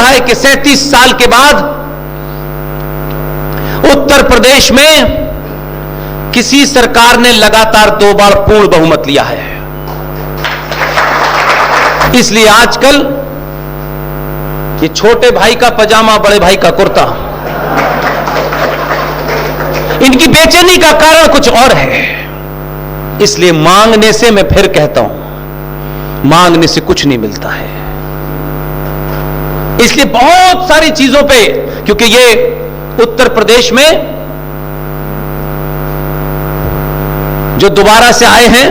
रहा है कि 37 साल के बाद उत्तर प्रदेश में किसी सरकार ने लगातार 2 बार पूर्ण बहुमत लिया है। इसलिए आजकल ये छोटे भाई का पजामा, बड़े भाई का कुर्ता, इनकी बेचैनी का कारण कुछ और है। इसलिए मांगने से, मैं फिर कहता हूं, मांगने से कुछ नहीं मिलता है। इसलिए बहुत सारी चीजों पे, क्योंकि ये उत्तर प्रदेश में जो दोबारा से आए हैं,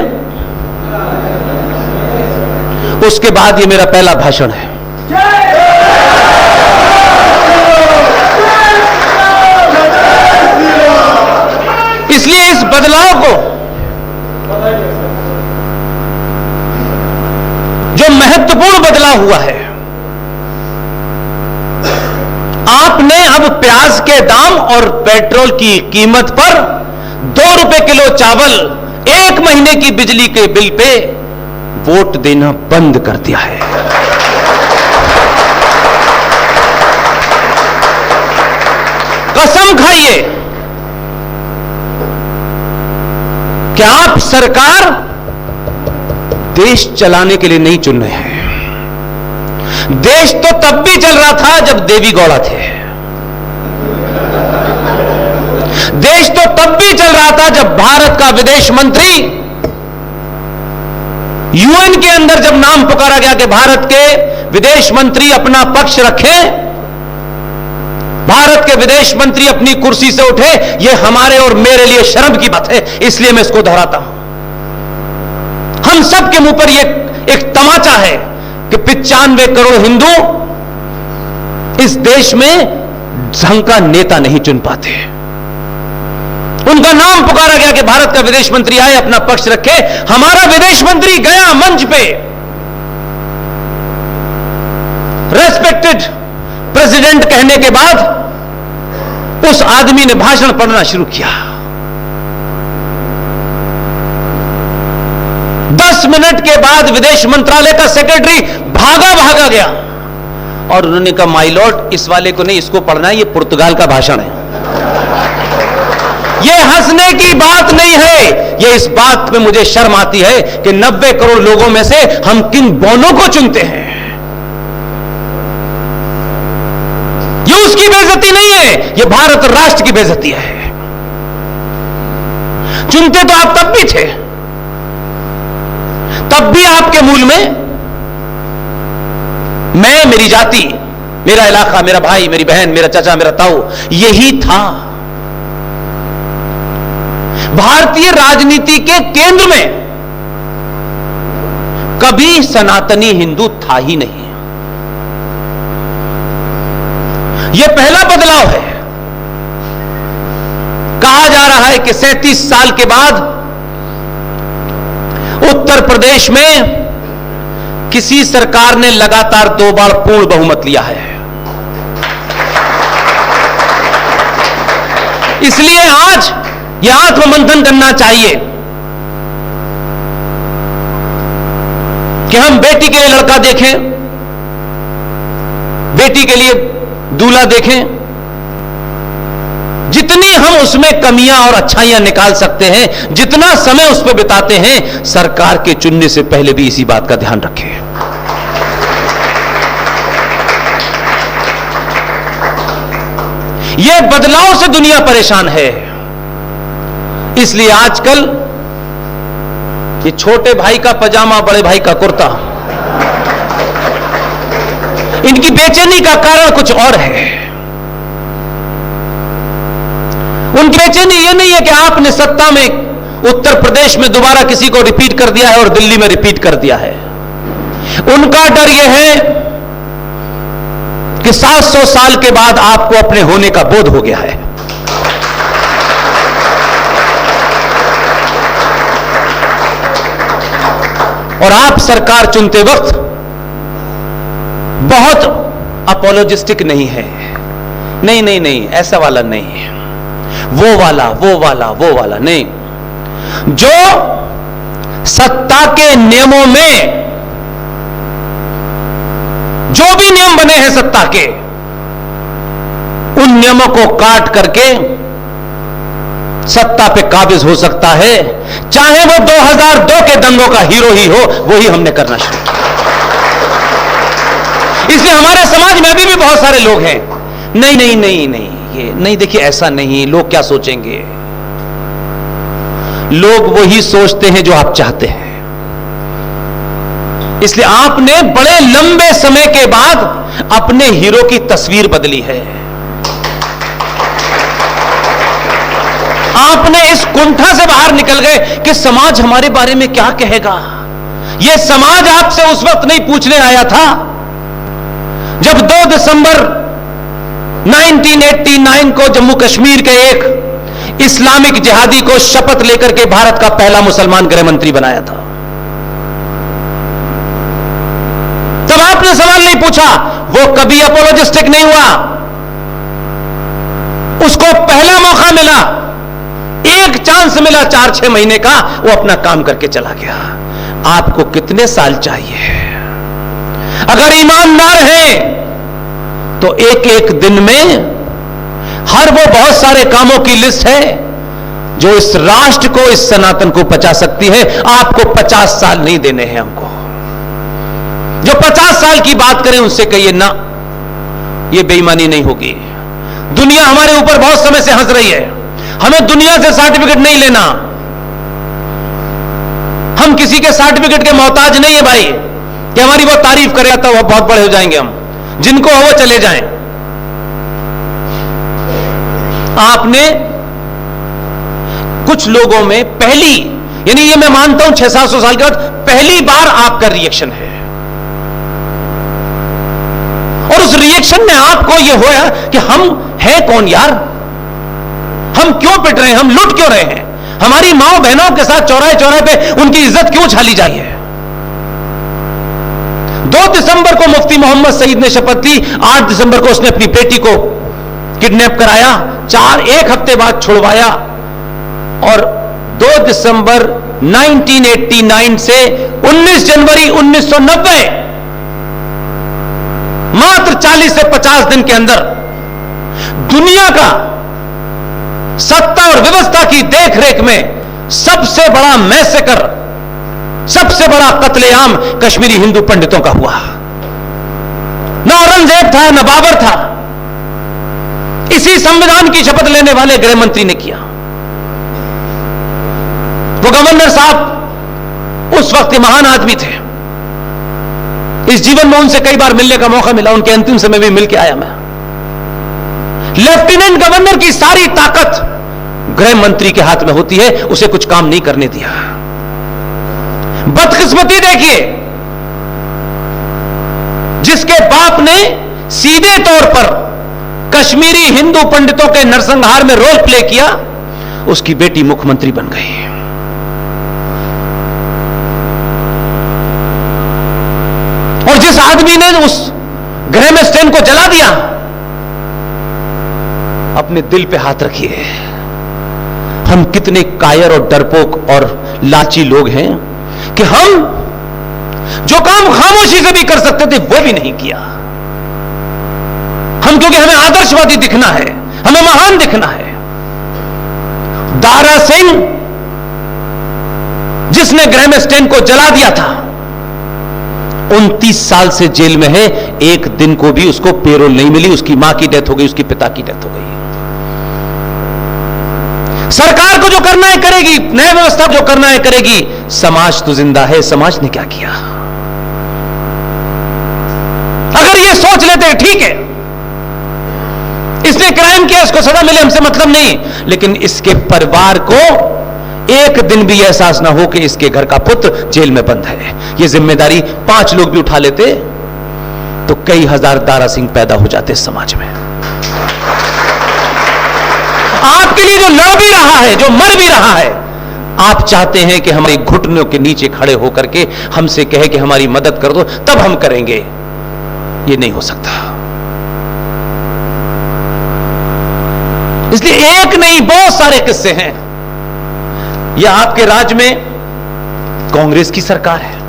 उसके बाद ये मेरा पहला भाषण है। इसलिए इस बदलाव को, जो महत्वपूर्ण बदलाव हुआ है, आपने अब प्याज के दाम और पेट्रोल की कीमत पर 2 रुपए किलो चावल, 1 महीने की बिजली के बिल पे वोट देना बंद कर दिया है। कसम खाइए कि आप सरकार देश चलाने के लिए नहीं चुन रहे हैं। देश तो तब भी चल रहा था जब देवी गौड़ा थे। देश तो तब भी चल रहा था जब भारत का विदेश मंत्री, यूएन के अंदर जब नाम पुकारा गया कि भारत के विदेश मंत्री अपना पक्ष रखें, भारत के विदेश मंत्री अपनी कुर्सी से उठे, यह हमारे और मेरे लिए शर्म की बात है। इसलिए मैं इसको दोहराता हूं। हम सब के मुंह पर यह एक तमाचा है कि 95 करोड़ हिंदू इस देश में ढंग का नेता नहीं चुन पाते। उनका नाम पुकारा गया कि भारत का विदेश मंत्री आए, अपना पक्ष रखे। हमारा विदेश मंत्री गया मंच पे, रेस्पेक्टेड प्रेसिडेंट कहने के बाद उस आदमी ने भाषण पढ़ना शुरू किया। 10 मिनट के बाद विदेश मंत्रालय का सेक्रेटरी भागा गया और उन्होंने कहा, माय लॉर्ड, इस वाले को नहीं, इसको पढ़ना है, ये पुर्तगाल का भाषण है। यह हंसने की बात नहीं है। यह इस बात में मुझे शर्म आती है कि 90 करोड़ लोगों में से हम किन बोनों को चुनते हैं। यह उसकी बेइज्जती नहीं है, यह भारत राष्ट्र की बेइज्जती है। चुनते तो आप तब भी थे, तब भी आपके मूल में मैं, मेरी जाति, मेरा इलाका, मेरा भाई, मेरी बहन, मेरा चाचा, मेरा ताऊ, यही था। भारतीय राजनीति के केंद्र में कभी सनातनी हिंदू था ही नहीं। यह पहला बदलाव है। कहा जा रहा है कि 37 साल के बाद उत्तर प्रदेश में किसी सरकार ने लगातार 2 बार पूर्ण बहुमत लिया है। इसलिए आज यह आत्ममंथन करना चाहिए कि हम बेटी के लिए लड़का देखें, बेटी के लिए दूल्हा देखें। जितनी हम उसमें कमियां और अच्छाइयां निकाल सकते हैं, जितना समय उस पर बिताते हैं, सरकार के चुनने से पहले भी इसी बात का ध्यान रखें। यह बदलाव से दुनिया परेशान है। इसलिए आजकल ये छोटे भाई का पजामा, बड़े भाई का कुर्ता, इनकी बेचैनी का कारण कुछ और है। उनकी बेचैनी यह नहीं है कि आपने सत्ता में उत्तर प्रदेश में दोबारा किसी को रिपीट कर दिया है और दिल्ली में रिपीट कर दिया है। उनका डर यह है कि 700 साल के बाद आपको अपने होने का बोध हो गया है। और आप सरकार चुनते वक्त बहुत अपोलोजिस्टिक नहीं है। नहीं नहीं नहीं, ऐसा वाला नहीं है, वो वाला नहीं। जो सत्ता के नियमों में जो भी नियम बने हैं सत्ता के, उन नियमों को काट करके सत्ता पे काबिज हो सकता है, चाहे वो 2002 के दंगों का हीरो ही हो। वही हमने करना शुरू किया। इसलिए हमारे समाज में अभी भी बहुत सारे लोग हैं, नहीं नहीं नहीं नहीं, ये नहीं, देखिए ऐसा नहीं, लोग क्या सोचेंगे। लोग वही सोचते हैं जो आप चाहते हैं। इसलिए आपने बड़े लंबे समय के बाद अपने हीरो की तस्वीर बदली है। आपने इस कुंठा से बाहर निकल गए कि समाज हमारे बारे में क्या कहेगा। यह समाज आपसे उस वक्त नहीं पूछने आया था जब 2 दिसंबर 1989 को जम्मू कश्मीर के एक इस्लामिक जिहादी को शपथ लेकर के भारत का पहला मुसलमान गृह मंत्री बनाया था। तब आपने सवाल नहीं पूछा, वो कभी अपोलोजिस्टिक नहीं हुआ। उसको पहला मौका मिला, एक चांस मिला 4-6 महीने का, वो अपना काम करके चला गया। आपको कितने साल चाहिए? अगर ईमानदार हैं तो एक एक दिन में हर वो बहुत सारे कामों की लिस्ट है जो इस राष्ट्र को, इस सनातन को बचा सकती है। आपको 50 साल नहीं देने हैं हमको। जो 50 साल की बात करें उनसे कहिए ना, ये बेईमानी नहीं होगी। दुनिया हमारे ऊपर बहुत समय से हंस रही है। हमें दुनिया से सर्टिफिकेट नहीं लेना। हम किसी के सर्टिफिकेट के मोहताज नहीं है भाई, कि हमारी वो तारीफ करेगा तो वो बहुत बड़े हो जाएंगे। हम जिनको हो वो चले जाएं। आपने कुछ लोगों में पहली, यानी ये मैं मानता हूं 600-700 साल के बाद पहली बार आपका रिएक्शन है, और उस रिएक्शन में आपको यह होया कि हम हैं कौन यार, हम क्यों पिट रहे हैं, हम लुट क्यों रहे हैं, हमारी माओ बहनों के साथ चौराहे चौराहे पे उनकी इज्जत क्यों छाली जाती है। 2 दिसंबर को मुफ्ती मोहम्मद सईद ने शपथ ली, 8 दिसंबर को उसने अपनी बेटी को किडनैप कराया, 1 हफ्ते बाद छुड़वाया, और 2 दिसंबर 1989 से 19 जनवरी 1990, मात्र 40 से 50 दिन के अंदर दुनिया का सत्ता और व्यवस्था की देखरेख में सबसे बड़ा मैसेकर, सबसे बड़ा कत्लेआम कश्मीरी हिंदू पंडितों का हुआ। न औरंगजेब था न बाबर था, इसी संविधान की शपथ लेने वाले गृह मंत्री ने किया। वो गवर्नर साहब उस वक्त के महान आदमी थे। इस जीवन में उनसे कई बार मिलने का मौका मिला, उनके अंतिम समय में मिलकर आया मैं। लेफ्टिनेंट गवर्नर की सारी ताकत गृह मंत्री के हाथ में होती है, उसे कुछ काम नहीं करने दिया। बदकिस्मती देखिए, जिसके बाप ने सीधे तौर पर कश्मीरी हिंदू पंडितों के नरसंहार में रोल प्ले किया, उसकी बेटी मुख्यमंत्री बन गई। और जिस आदमी ने उस गृह में स्टैंड को जला दिया, अपने दिल पे हाथ रखिए, हम कितने कायर और डरपोक और लाची लोग हैं कि हम जो काम खामोशी से भी कर सकते थे वो भी नहीं किया। हम, क्योंकि हमें आदर्शवादी दिखना है, हमें महान दिखना है। दारा सिंह जिसने ग्रैमस्टैन को जला दिया था, 29 साल से जेल में है, एक दिन को भी उसको पेरोल नहीं मिली। उसकी मां की डेथ हो गई, उसकी पिता की डेथ हो गई। सरकार को जो करना है करेगी, न्याय व्यवस्था जो करना है करेगी, समाज तो जिंदा है। समाज ने क्या किया? अगर ये सोच लेते ठीक है, इसने क्राइम किया, इसको सजा मिले, हमसे मतलब नहीं, लेकिन इसके परिवार को एक दिन भी एहसास ना हो कि इसके घर का पुत्र जेल में बंद है। ये जिम्मेदारी 5 लोग भी उठा लेते तो कई हजार दारा सिंह पैदा हो जाते समाज में। आपके लिए जो लड़ भी रहा है, जो मर भी रहा है, आप चाहते हैं कि हमारे घुटनों के नीचे खड़े होकर के हमसे कहे कि हमारी मदद कर दो, तब हम करेंगे। ये नहीं हो सकता। इसलिए एक नहीं, बहुत सारे किस्से हैं। यह आपके राज्य में कांग्रेस की सरकार है,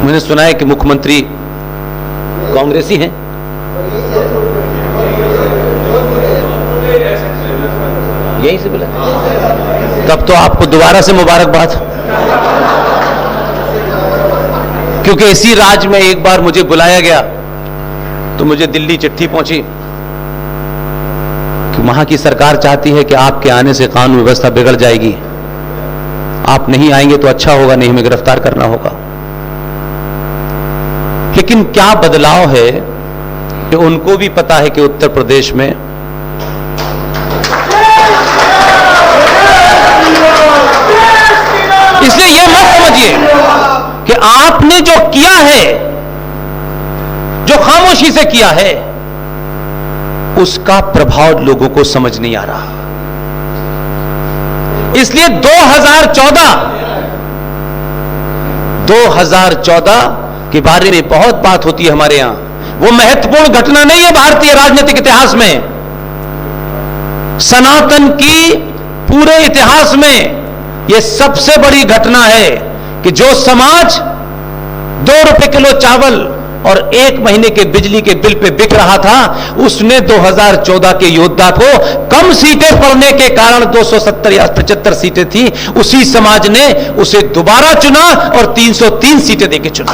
मैंने सुना है कि मुख्यमंत्री कांग्रेसी हैं। यहीं से बोला, तब तो आपको दोबारा से मुबारकबाद, क्योंकि इसी राज्य में एक बार मुझे बुलाया गया तो मुझे दिल्ली चिट्ठी पहुंची कि वहां की सरकार चाहती है कि आपके आने से कानून व्यवस्था बिगड़ जाएगी, आप नहीं आएंगे तो अच्छा होगा, नहीं हमें गिरफ्तार करना होगा। लेकिन क्या बदलाव है कि उनको भी पता है कि उत्तर प्रदेश में इसलिए यह मत समझिए कि आपने जो किया है, जो खामोशी से किया है, उसका प्रभाव लोगों को समझ नहीं आ रहा। इसलिए 2014 के बारे में बहुत बात होती है हमारे यहां। वो महत्वपूर्ण घटना नहीं है भारतीय राजनीतिक इतिहास में, सनातन की पूरे इतिहास में यह सबसे बड़ी घटना है कि जो समाज 2 रुपए किलो चावल और 1 महीने के बिजली के बिल पे बिक रहा था, उसने 2014 के योद्धा को कम सीटें पड़ने के कारण 270 या 75 सीटें थी, उसी समाज ने उसे दोबारा चुना और 303 सीटें देके चुना।